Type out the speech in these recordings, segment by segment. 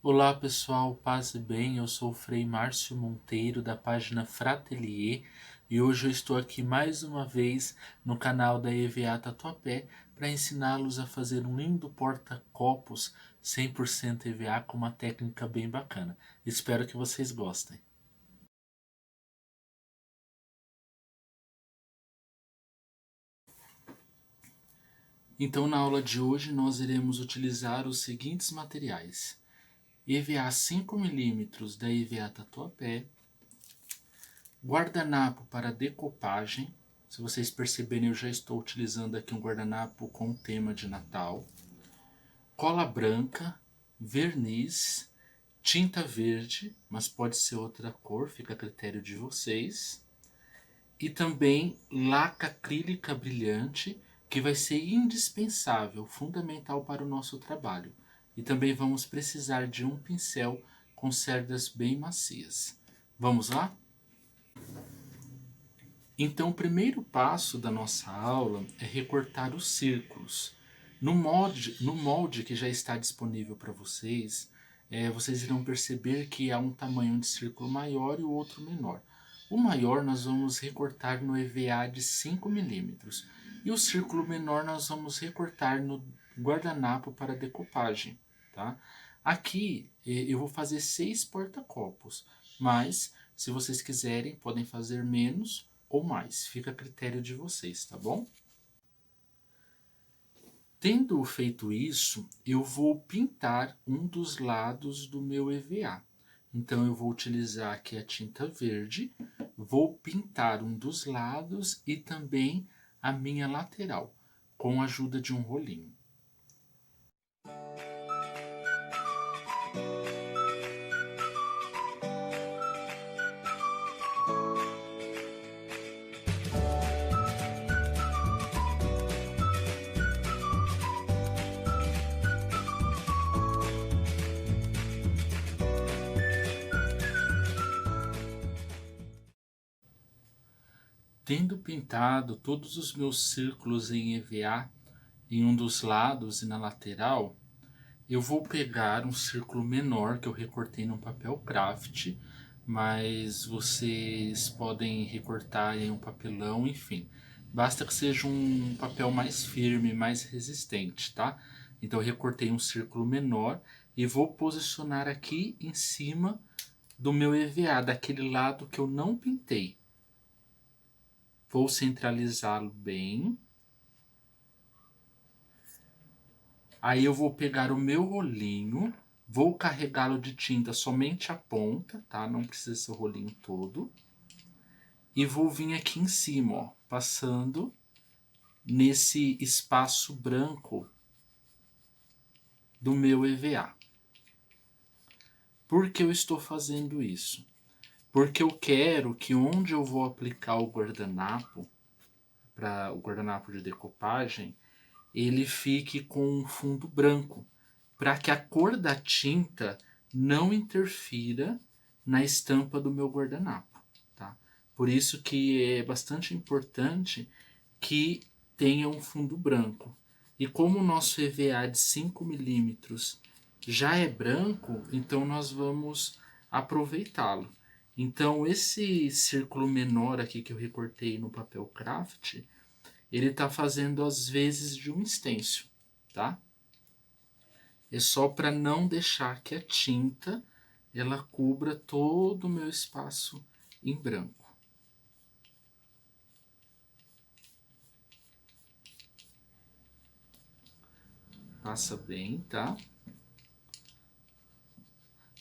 Olá pessoal, paz e bem, eu sou o Frei Márcio Monteiro da página Fratelier e hoje eu estou aqui mais uma vez no canal da EVA Tatuapé para ensiná-los a fazer um lindo porta-copos 100% EVA com uma técnica bem bacana. Espero que vocês gostem. Então na aula de hoje nós iremos utilizar os seguintes materiais: EVA 5mm da EVA Tatuapé, guardanapo para decopagem. Se vocês perceberem, eu já estou utilizando aqui um guardanapo com tema de Natal. Cola branca, verniz, tinta verde, mas pode ser outra cor, fica a critério de vocês. E também laca acrílica brilhante, que vai ser indispensável, fundamental para o nosso trabalho. E também vamos precisar de um pincel com cerdas bem macias. Vamos lá? Então, o primeiro passo da nossa aula é recortar os círculos. No molde que já está disponível para vocês, vocês irão perceber que há um tamanho de círculo maior e o outro menor. O maior nós vamos recortar no EVA de 5mm e o círculo menor nós vamos recortar no guardanapo para decopagem. Tá? Aqui eu vou fazer 6 porta-copos, mas se vocês quiserem podem fazer menos ou mais, fica a critério de vocês, tá bom? Tendo feito isso, eu vou pintar um dos lados do meu EVA. Então eu vou utilizar aqui a tinta verde, vou pintar um dos lados e também a minha lateral, com a ajuda de um rolinho. Tendo pintado todos os meus círculos em EVA em um dos lados e na lateral, eu vou pegar um círculo menor que eu recortei no papel craft, mas vocês podem recortar em um papelão, enfim. Basta que seja um papel mais firme, mais resistente, tá? Então eu recortei um círculo menor e vou posicionar aqui em cima do meu EVA, daquele lado que eu não pintei. Vou centralizá-lo bem. Aí eu vou pegar o meu rolinho, vou carregá-lo de tinta somente a ponta, tá? Não precisa ser o rolinho todo. E vou vir aqui em cima, ó, passando nesse espaço branco do meu EVA. Por que eu estou fazendo isso? Porque eu quero que onde eu vou aplicar o guardanapo, para o guardanapo de decopagem, ele fique com um fundo branco, para que a cor da tinta não interfira na estampa do meu guardanapo, tá? Por isso que é bastante importante que tenha um fundo branco. E como o nosso EVA de 5mm já é branco, então nós vamos aproveitá-lo. Então esse círculo menor aqui que eu recortei no papel craft, ele está fazendo as vezes de um stencil, tá? É só para não deixar que a tinta ela cubra todo o meu espaço em branco. Passa bem, tá?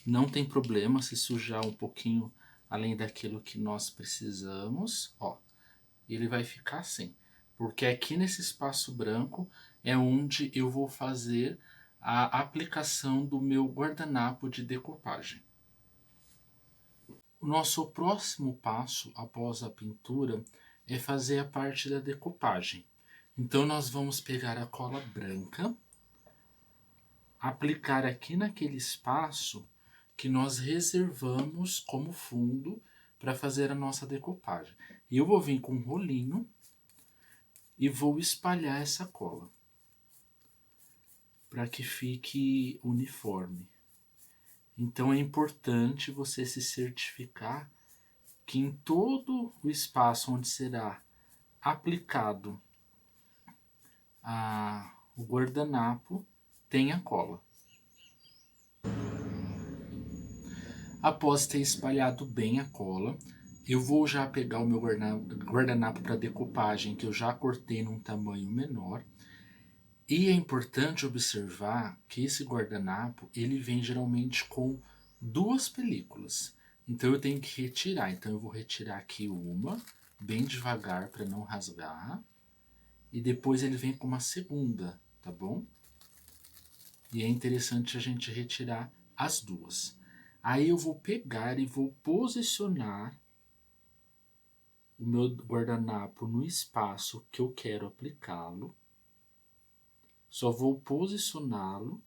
Não tem problema se sujar um pouquinho além daquilo que nós precisamos, ó. Ele vai ficar assim, porque aqui nesse espaço branco é onde eu vou fazer a aplicação do meu guardanapo de decopagem. O nosso próximo passo após a pintura é fazer a parte da decopagem. Então nós vamos pegar a cola branca, aplicar aqui naquele espaço que nós reservamos como fundo para fazer a nossa decopagem. E eu vou vir com um rolinho e vou espalhar essa cola para que fique uniforme. Então é importante você se certificar que em todo o espaço onde será aplicado o guardanapo tenha cola. Após ter espalhado bem a cola, eu vou já pegar o meu guardanapo para decopagem, que eu já cortei num tamanho menor. E é importante observar que esse guardanapo, ele vem geralmente com duas películas. Então eu tenho que retirar. Então eu vou retirar aqui uma, bem devagar para não rasgar. E depois ele vem com uma segunda, tá bom? E é interessante a gente retirar as duas. Aí eu vou pegar e vou posicionar o meu guardanapo no espaço que eu quero aplicá-lo. Só vou posicioná-lo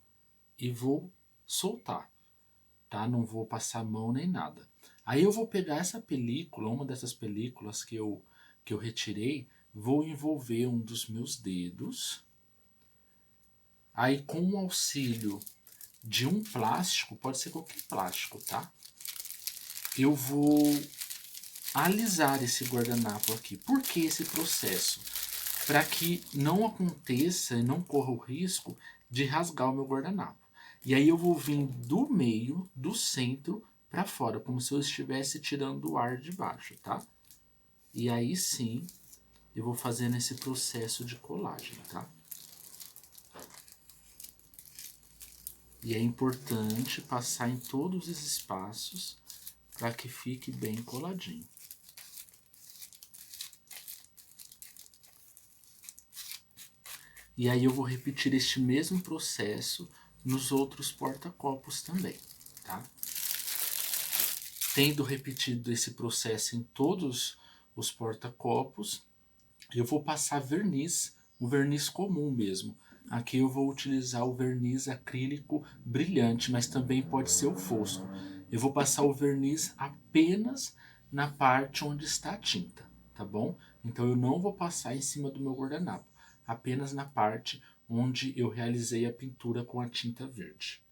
e vou soltar, tá? Não vou passar a mão nem nada. Aí eu vou pegar essa película, uma dessas películas que eu retirei, vou envolver um dos meus dedos. Aí com o auxílio de um plástico, pode ser qualquer plástico, tá? Eu vou alisar esse guardanapo aqui. Por que esse processo? Para que não aconteça e não corra o risco de rasgar o meu guardanapo. E aí eu vou vir do meio, do centro, para fora, como se eu estivesse tirando o ar de baixo, tá? E aí sim, eu vou fazendo esse processo de colagem, tá? E é importante passar em todos os espaços para que fique bem coladinho. E aí eu vou repetir este mesmo processo nos outros porta-copos também, tá? Tendo repetido esse processo em todos os porta-copos, eu vou passar verniz, um verniz comum mesmo. Aqui eu vou utilizar o verniz acrílico brilhante, mas também pode ser o fosco. Eu vou passar o verniz apenas na parte onde está a tinta, tá bom? Então eu não vou passar em cima do meu guardanapo, apenas na parte onde eu realizei a pintura com a tinta verde.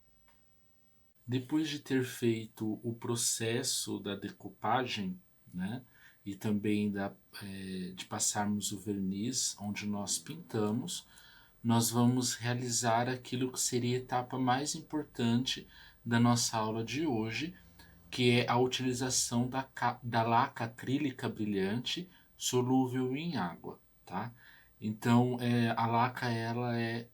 Depois de ter feito o processo da decopagem, né, e também de passarmos o verniz onde nós pintamos, nós vamos realizar aquilo que seria a etapa mais importante da nossa aula de hoje, que é a utilização da laca acrílica brilhante solúvel em água, tá? Então, a laca ela é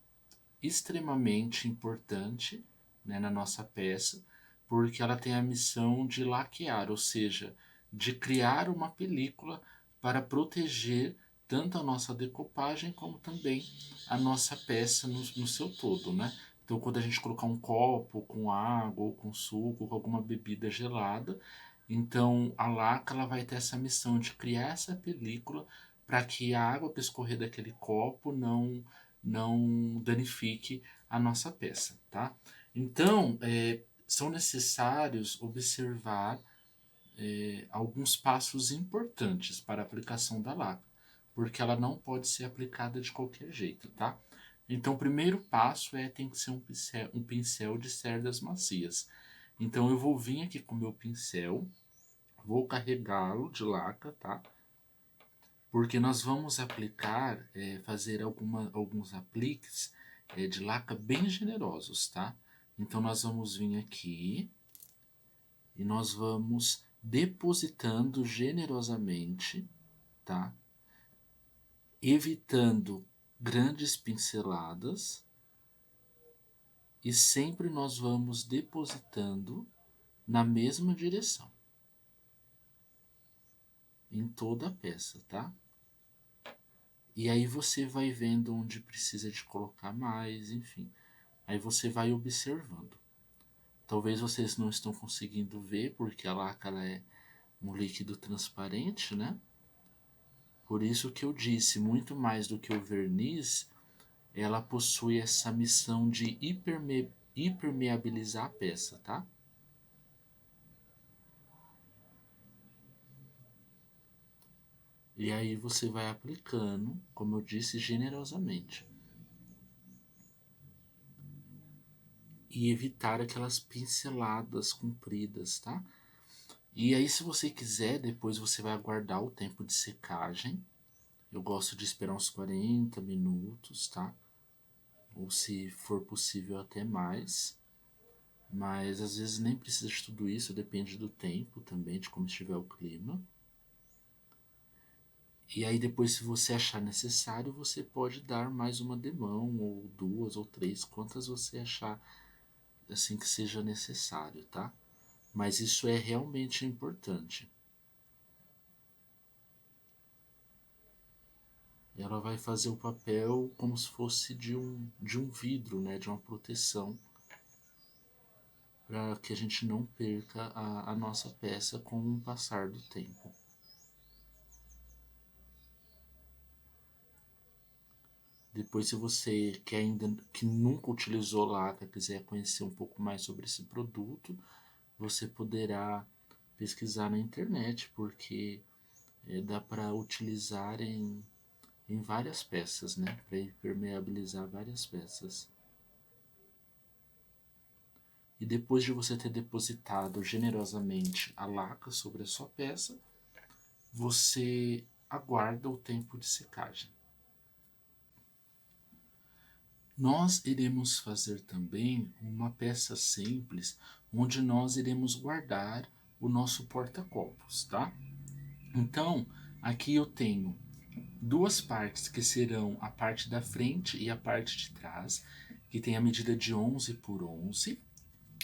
extremamente importante, né, na nossa peça, porque ela tem a missão de laquear, ou seja, de criar uma película para proteger tanto a nossa decopagem como também a nossa peça no seu todo, né? Então, quando a gente colocar um copo com água ou com suco, com alguma bebida gelada, então a laca ela vai ter essa missão de criar essa película para que a água que escorrer daquele copo não danifique a nossa peça, tá? Então, são necessários observar alguns passos importantes para a aplicação da laca, porque ela não pode ser aplicada de qualquer jeito, tá? Então, o primeiro passo tem que ser um pincel de cerdas macias. Então, eu vou vir aqui com o meu pincel, vou carregá-lo de laca, tá? Porque nós vamos aplicar, fazer alguns apliques de laca bem generosos, tá? Então nós vamos vir aqui e nós vamos depositando generosamente, tá? Evitando grandes pinceladas e sempre nós vamos depositando na mesma direção em toda a peça, tá? E aí você vai vendo onde precisa de colocar mais, enfim. Aí você vai observando. Talvez vocês não estão conseguindo ver, porque a laca ela é um líquido transparente, né? Por isso que eu disse, muito mais do que o verniz, ela possui essa missão de hipermeabilizar a peça, tá? E aí você vai aplicando, como eu disse, generosamente. e evitar aquelas pinceladas compridas, tá? E aí, se você quiser, depois você vai aguardar o tempo de secagem. Eu gosto de esperar uns 40 minutos, tá? Ou se for possível até mais. Mas às vezes nem precisa de tudo isso, depende do tempo também, de como estiver o clima. E aí depois, se você achar necessário, você pode dar mais uma demão, ou duas, ou três, quantas você achar assim que seja necessário, tá? Mas isso é realmente importante. Ela vai fazer o papel como se fosse de um vidro, né? De uma proteção, para que a gente não perca a nossa peça com o passar do tempo. Depois, se você que ainda que nunca utilizou laca, quiser conhecer um pouco mais sobre esse produto, você poderá pesquisar na internet, porque dá para utilizar em várias peças, né? Para impermeabilizar várias peças. E depois de você ter depositado generosamente a laca sobre a sua peça, você aguarda o tempo de secagem. Nós iremos fazer também uma peça simples, onde nós iremos guardar o nosso porta-copos, tá? Então, aqui eu tenho duas partes que serão a parte da frente e a parte de trás, que tem a medida de 11 por 11,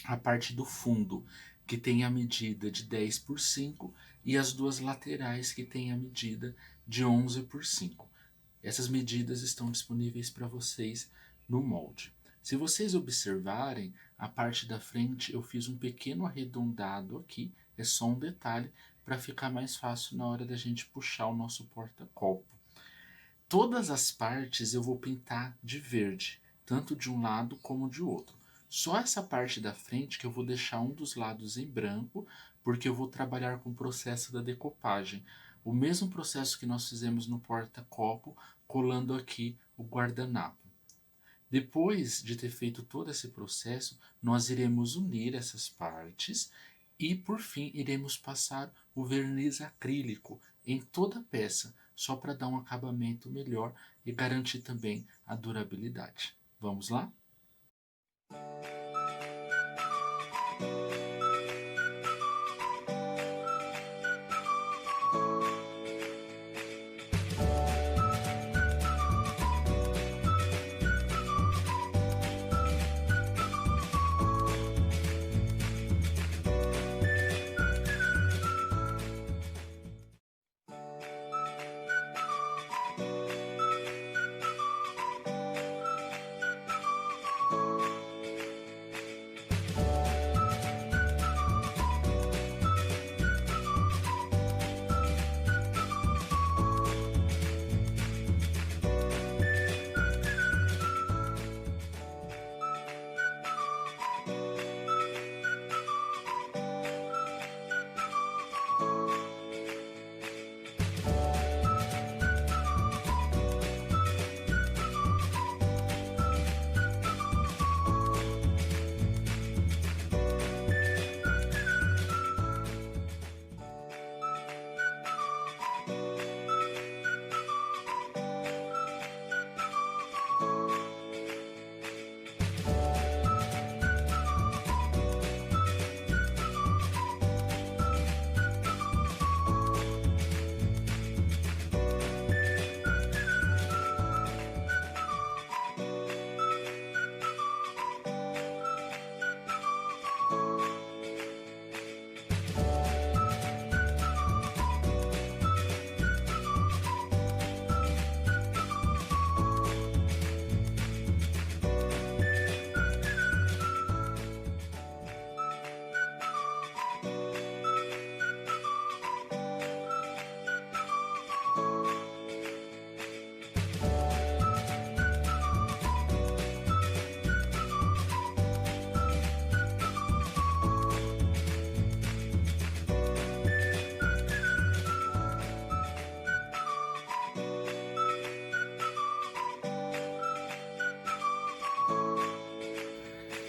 a parte do fundo, que tem a medida de 10 por 5, e as duas laterais, que tem a medida de 11 por 5. Essas medidas estão disponíveis para vocês no molde. Se vocês observarem, a parte da frente eu fiz um pequeno arredondado aqui, é só um detalhe, para ficar mais fácil na hora da gente puxar o nosso porta-copo. Todas as partes eu vou pintar de verde, tanto de um lado como de outro. Só essa parte da frente que eu vou deixar um dos lados em branco, porque eu vou trabalhar com o processo da decopagem. O mesmo processo que nós fizemos no porta-copo, colando aqui o guardanapo. Depois de ter feito todo esse processo, nós iremos unir essas partes e, por fim, iremos passar o verniz acrílico em toda a peça, só para dar um acabamento melhor e garantir também a durabilidade. Vamos lá?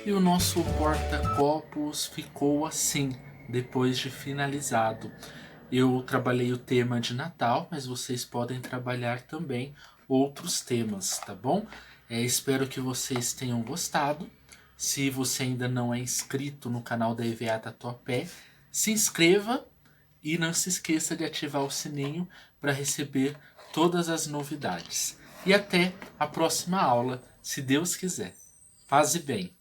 E o nosso porta-copos ficou assim, depois de finalizado. Eu trabalhei o tema de Natal, mas vocês podem trabalhar também outros temas, tá bom? Espero que vocês tenham gostado. Se você ainda não é inscrito no canal da EVA Tatuapé, se inscreva e não se esqueça de ativar o sininho para receber todas as novidades. E até a próxima aula, se Deus quiser. Paz e bem.